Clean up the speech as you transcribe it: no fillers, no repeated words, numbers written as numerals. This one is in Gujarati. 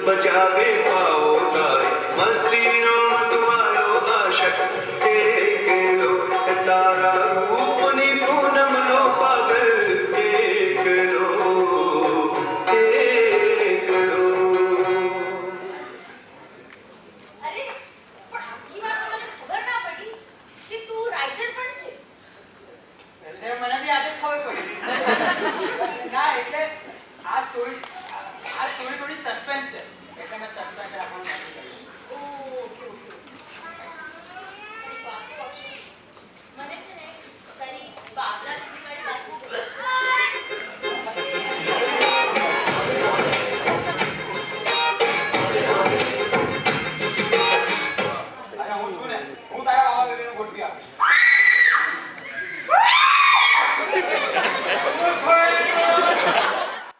बजावे पाओ गाय मस्तीनो मतवायो आशक एक लो तारा रूपनी पूनम लो पागल एक लो एक लो. अरे पण आखी વાત મને ખબર ના પડી કે તું રાઇટર પણ છે. એટલે મને બી આજે ખબર પડી ના એટલે આ સ્ટોરી થોડી સસ્પેન્સ છે એટલે મેં સસ્પેન્સ રાખવાનું નક્કી કર્યું. ઓકે ઓકે તારી વાતો આપશે મને છે ને તારી બાબલા જેવી મારી વાત અને હું છું ને હું તારા બાબા બેબીનું ગોઠવી આપીશ.